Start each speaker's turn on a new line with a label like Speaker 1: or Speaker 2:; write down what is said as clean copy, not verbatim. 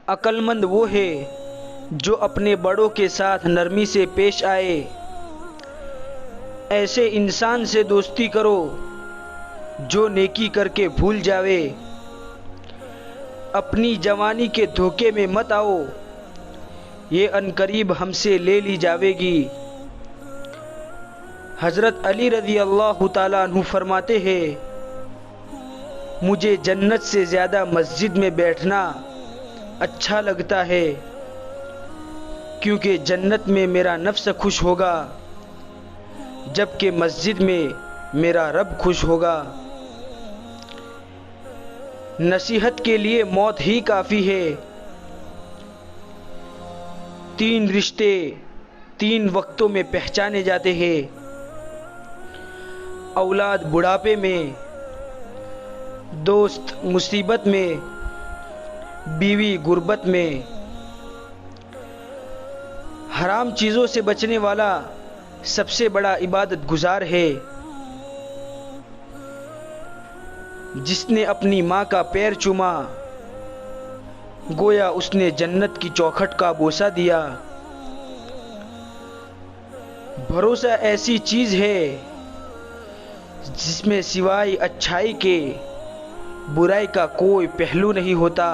Speaker 1: अक्लमंद वो है जो अपने बड़ों के साथ नरमी से पेश आए। ऐसे इंसान से दोस्ती करो जो नेकी करके भूल जावे। अपनी जवानी के धोखे में मत आओ, ये अनकरीब हमसे ले ली जावेगी। हज़रत अली रज़ी अल्लाह ताला अन्हु फरमाते हैं, मुझे जन्नत से ज़्यादा मस्जिद में बैठना अच्छा लगता है, क्योंकि जन्नत में मेरा नफ्स खुश होगा, जबकि मस्जिद में मेरा रब खुश होगा। नसीहत के लिए मौत ही काफ़ी है। 3 रिश्ते 3 वक्तों में पहचाने जाते हैं। औलाद बुढ़ापे में, दोस्त मुसीबत में, बीवी गुर्बत में। हराम चीज़ों से बचने वाला सबसे बड़ा इबादत गुजार है। जिसने अपनी माँ का पैर चूमा, गोया उसने जन्नत की चौखट का बोसा दिया। भरोसा ऐसी चीज़ है जिसमें सिवाय अच्छाई के बुराई का कोई पहलू नहीं होता।